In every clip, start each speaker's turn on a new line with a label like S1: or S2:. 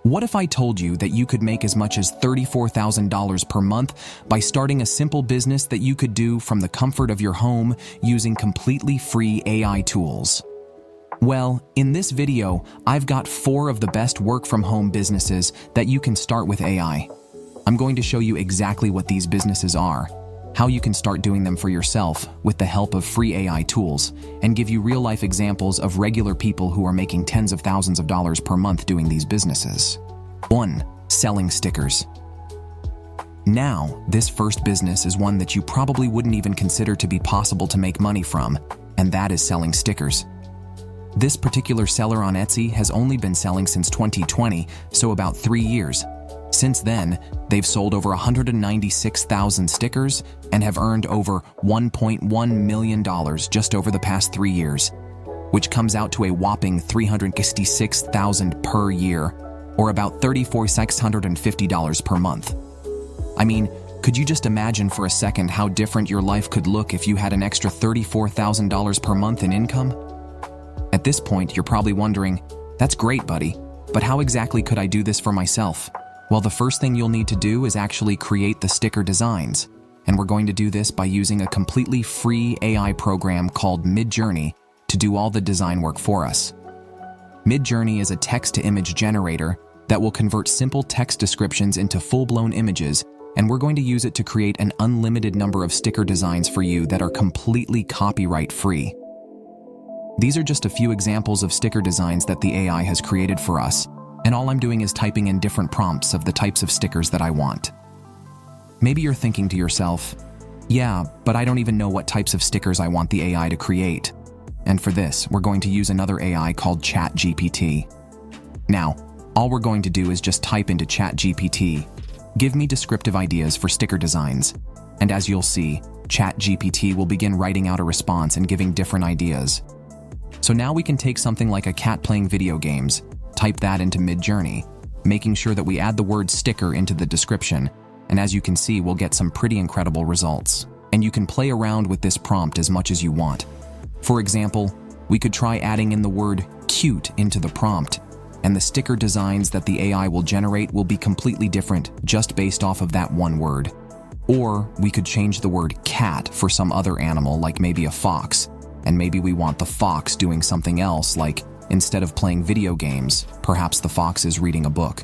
S1: What if I told you that you could make as much as $34,000 per month by starting a simple business that you could do from the comfort of your home using completely free AI tools? Well, in this video, I've got 4 of the best work-from-home businesses that you can start with AI. I'm going to show you exactly what these businesses are, how you can start doing them for yourself with the help of free AI tools, and give you real-life examples of regular people who are making tens of thousands of dollars per month doing these businesses. 1. Selling stickers. Now, this first business is one that you probably wouldn't even consider to be possible to make money from, and that is selling stickers. This particular seller on Etsy has only been selling since 2020, so about 3 years. Since then, they've sold over 196,000 stickers and have earned over $1.1 million just over the past 3 years, which comes out to a whopping $366,000 per year, or about $34,650 per month. I mean, could you just imagine for a second how different your life could look if you had an extra $34,000 per month in income? At this point, you're probably wondering, that's great, buddy, but how exactly could I do this for myself? Well, the first thing you'll need to do is actually create the sticker designs, and we're going to do this by using a completely free AI program called Midjourney to do all the design work for us. Midjourney is a text-to-image generator that will convert simple text descriptions into full-blown images, and we're going to use it to create an unlimited number of sticker designs for you that are completely copyright-free. These are just a few examples of sticker designs that the AI has created for us, and all I'm doing is typing in different prompts of the types of stickers that I want. Maybe you're thinking to yourself, yeah, but I don't even know what types of stickers I want the AI to create. And for this, we're going to use another AI called ChatGPT. Now, all we're going to do is just type into ChatGPT, "Give me descriptive ideas for sticker designs." And as you'll see, ChatGPT will begin writing out a response and giving different ideas. So now we can take something like a cat playing video games, type that into Midjourney, making sure that we add the word sticker into the description, and as you can see, we'll get some pretty incredible results. And you can play around with this prompt as much as you want. For example, we could try adding in the word cute into the prompt, and the sticker designs that the AI will generate will be completely different just based off of that one word. Or we could change the word cat for some other animal, like maybe a fox, and maybe we want the fox doing something else, like instead of playing video games, perhaps the fox is reading a book.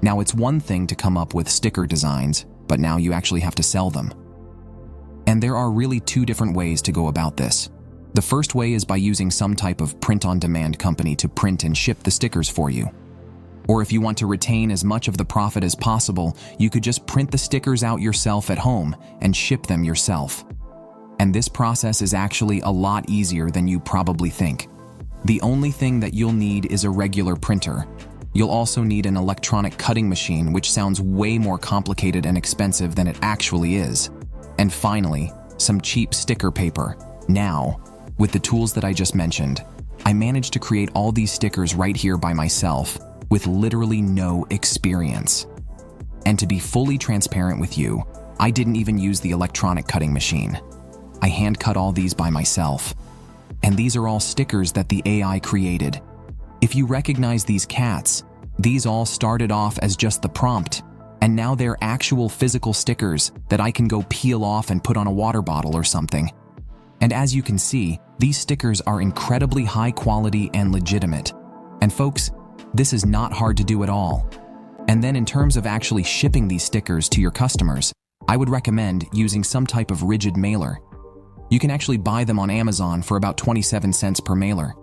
S1: Now, it's one thing to come up with sticker designs, but now you actually have to sell them. And there are really 2 different ways to go about this. The first way is by using some type of print-on-demand company to print and ship the stickers for you. Or if you want to retain as much of the profit as possible, you could just print the stickers out yourself at home and ship them yourself. And this process is actually a lot easier than you probably think. The only thing that you'll need is a regular printer. You'll also need an electronic cutting machine, which sounds way more complicated and expensive than it actually is. And finally, some cheap sticker paper. Now, with the tools that I just mentioned, I managed to create all these stickers right here by myself with literally no experience. And to be fully transparent with you, I didn't even use the electronic cutting machine. I hand cut all these by myself. And these are all stickers that the AI created. If you recognize these cats, these all started off as just the prompt, and now they're actual physical stickers that I can go peel off and put on a water bottle or something. And as you can see, these stickers are incredibly high quality and legitimate. And folks, this is not hard to do at all. And then in terms of actually shipping these stickers to your customers, I would recommend using some type of rigid mailer. You can actually buy them on Amazon for about 27 cents per mailer,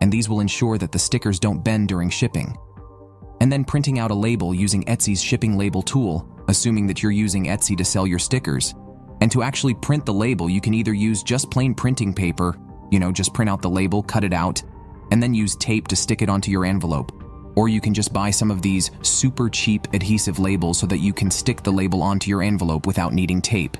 S1: and these will ensure that the stickers don't bend during shipping. And then printing out a label using Etsy's shipping label tool, assuming that you're using Etsy to sell your stickers. And to actually print the label, you can either use just plain printing paper, just print out the label, cut it out, and then use tape to stick it onto your envelope. Or you can just buy some of these super cheap adhesive labels so that you can stick the label onto your envelope without needing tape.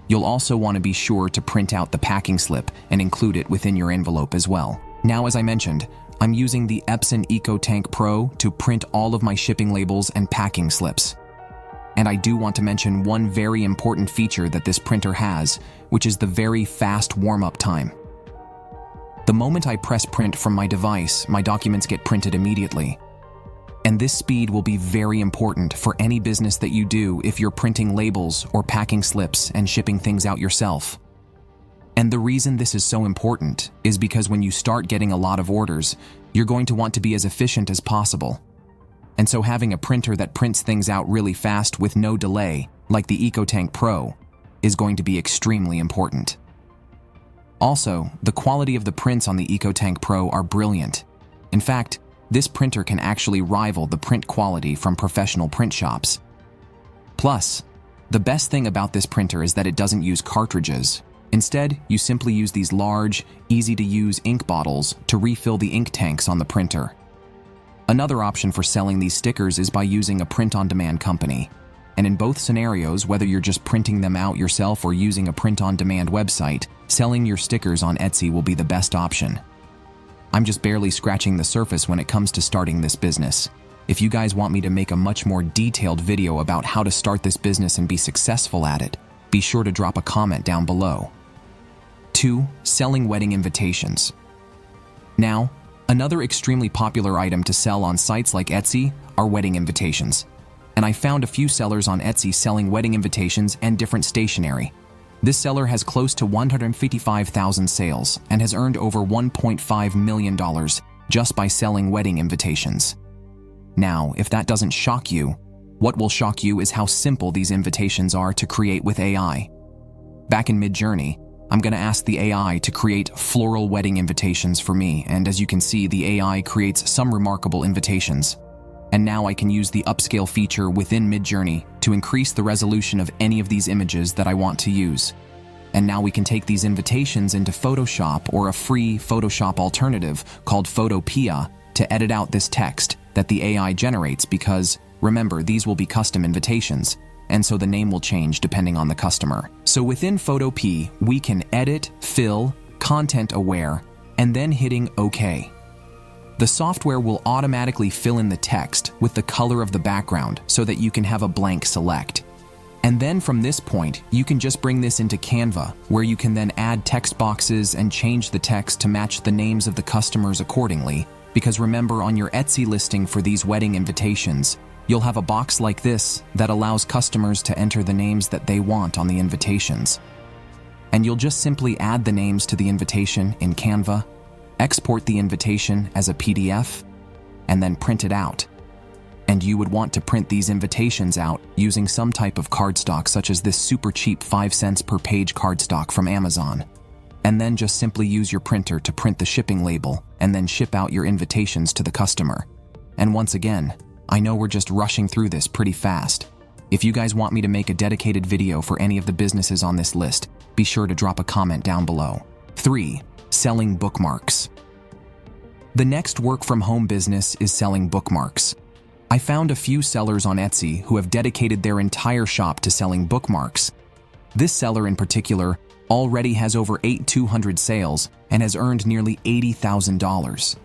S1: You'll also want to be sure to print out the packing slip and include it within your envelope as well. Now, as I mentioned, I'm using the Epson EcoTank Pro to print all of my shipping labels and packing slips. And I do want to mention one very important feature that this printer has, which is the very fast warm-up time. The moment I press print from my device, my documents get printed immediately. And this speed will be very important for any business that you do if you're printing labels or packing slips and shipping things out yourself. And the reason this is so important is because when you start getting a lot of orders, you're going to want to be as efficient as possible. And so having a printer that prints things out really fast with no delay, like the EcoTank Pro, is going to be extremely important. Also, the quality of the prints on the EcoTank Pro are brilliant. In fact, this printer can actually rival the print quality from professional print shops. Plus, the best thing about this printer is that it doesn't use cartridges. Instead, you simply use these large, easy-to-use ink bottles to refill the ink tanks on the printer. Another option for selling these stickers is by using a print-on-demand company. And in both scenarios, whether you're just printing them out yourself or using a print-on-demand website, selling your stickers on Etsy will be the best option. I'm just barely scratching the surface when it comes to starting this business. If you guys want me to make a much more detailed video about how to start this business and be successful at it, be sure to drop a comment down below. 2. Selling wedding invitations. Now, another extremely popular item to sell on sites like Etsy are wedding invitations. And I found a few sellers on Etsy selling wedding invitations and different stationery. This seller has close to 155,000 sales and has earned over $1.5 million just by selling wedding invitations. Now, if that doesn't shock you, what will shock you is how simple these invitations are to create with AI. Back in Midjourney, I'm going to ask the AI to create floral wedding invitations for me, and as you can see, the AI creates some remarkable invitations. And now I can use the upscale feature within Midjourney to increase the resolution of any of these images that I want to use. And now we can take these invitations into Photoshop or a free Photoshop alternative called Photopea to edit out this text that the AI generates because, remember, these will be custom invitations, and so the name will change depending on the customer. So within Photopea, we can edit, fill, content aware, and then hitting OK. The software will automatically fill in the text with the color of the background so that you can have a blank select. And then from this point, you can just bring this into Canva, where you can then add text boxes and change the text to match the names of the customers accordingly. Because remember, on your Etsy listing for these wedding invitations, you'll have a box like this that allows customers to enter the names that they want on the invitations. And you'll just simply add the names to the invitation in Canva, export the invitation as a PDF, and then print it out. And you would want to print these invitations out using some type of cardstock such as this super cheap 5 cents per page cardstock from Amazon. And then just simply use your printer to print the shipping label and then ship out your invitations to the customer. And once again, I know we're just rushing through this pretty fast. If you guys want me to make a dedicated video for any of the businesses on this list, be sure to drop a comment down below. 3. Selling bookmarks. The next work-from-home business is selling bookmarks. I found a few sellers on Etsy who have dedicated their entire shop to selling bookmarks. This seller in particular already has over 8,200 sales and has earned nearly $80,000.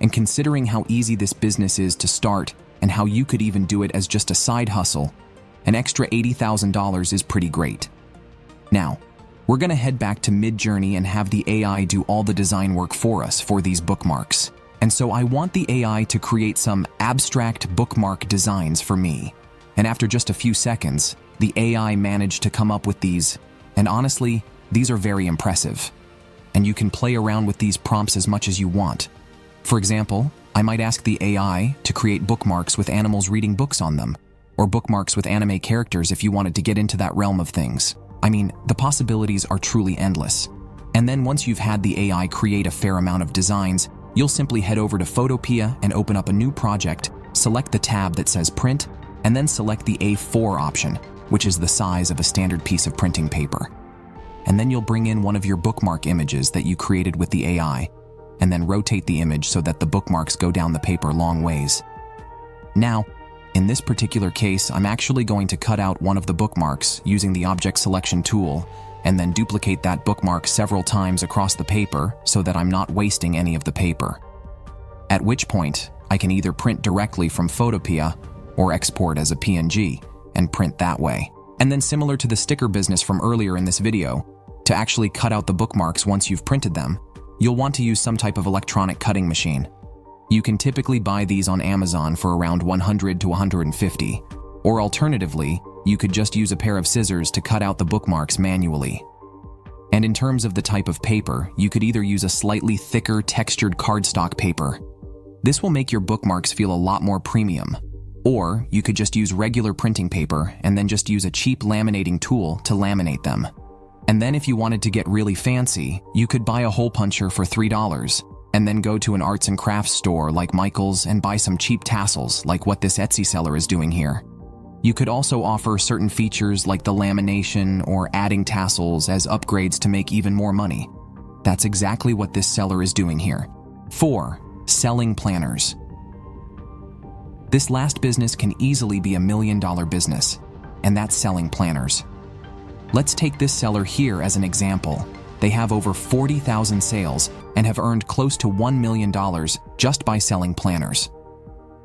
S1: And considering how easy this business is to start and how you could even do it as just a side hustle, an extra $80,000 is pretty great. Now, we're going to head back to Midjourney and have the AI do all the design work for us for these bookmarks. And so I want the AI to create some abstract bookmark designs for me. And after just a few seconds, the AI managed to come up with these. And honestly, these are very impressive. And you can play around with these prompts as much as you want. For example, I might ask the AI to create bookmarks with animals reading books on them, or bookmarks with anime characters if you wanted to get into that realm of things. I mean, the possibilities are truly endless. And then once you've had the AI create a fair amount of designs, you'll simply head over to Photopea and open up a new project, select the tab that says Print, and then select the A4 option, which is the size of a standard piece of printing paper. And then you'll bring in one of your bookmark images that you created with the AI, and then rotate the image so that the bookmarks go down the paper long ways. Now, in this particular case, I'm actually going to cut out one of the bookmarks using the object selection tool and then duplicate that bookmark several times across the paper so that I'm not wasting any of the paper. At which point, I can either print directly from Photopea or export as a PNG and print that way. And then similar to the sticker business from earlier in this video, to actually cut out the bookmarks once you've printed them, you'll want to use some type of electronic cutting machine. You can typically buy these on Amazon for around $100 to $150, or alternatively, you could just use a pair of scissors to cut out the bookmarks manually. And in terms of the type of paper, you could either use a slightly thicker textured cardstock paper. This will make your bookmarks feel a lot more premium. Or you could just use regular printing paper and then just use a cheap laminating tool to laminate them. And then if you wanted to get really fancy, you could buy a hole puncher for $3 and then go to an arts and crafts store like Michael's and buy some cheap tassels like what this Etsy seller is doing here. You could also offer certain features like the lamination or adding tassels as upgrades to make even more money. That's exactly what this seller is doing here. 4. Selling planners. This last business can easily be $1 million business, and that's selling planners. Let's take this seller here as an example. They have over 40,000 sales and have earned close to $1 million just by selling planners.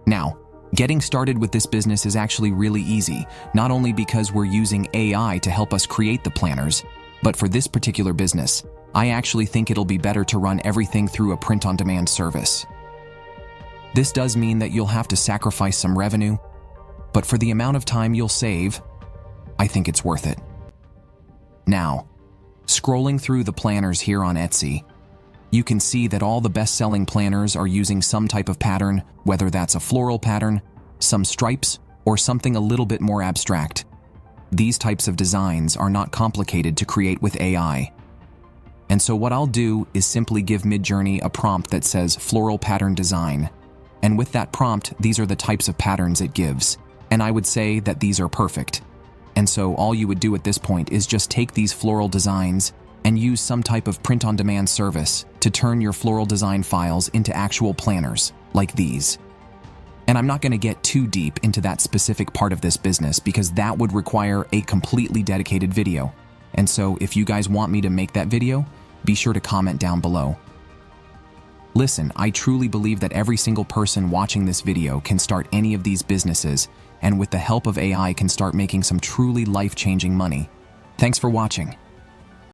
S1: Now, getting started with this business is actually really easy, not only because we're using AI to help us create the planners, but for this particular business, I actually think it'll be better to run everything through a print-on-demand service. This does mean that you'll have to sacrifice some revenue, but for the amount of time you'll save, I think it's worth it. Now, scrolling through the planners here on Etsy, you can see that all the best-selling planners are using some type of pattern, whether that's a floral pattern, some stripes, or something a little bit more abstract. These types of designs are not complicated to create with AI. And so what I'll do is simply give Midjourney a prompt that says floral pattern design. And with that prompt, these are the types of patterns it gives. And I would say that these are perfect. And so all you would do at this point is just take these floral designs and use some type of print-on-demand service to turn your floral design files into actual planners, like these. And I'm not going to get too deep into that specific part of this business because that would require a completely dedicated video. And so if you guys want me to make that video, be sure to comment down below. Listen, I truly believe that every single person watching this video can start any of these businesses, and with the help of AI can start making some truly life-changing money. Thanks for watching.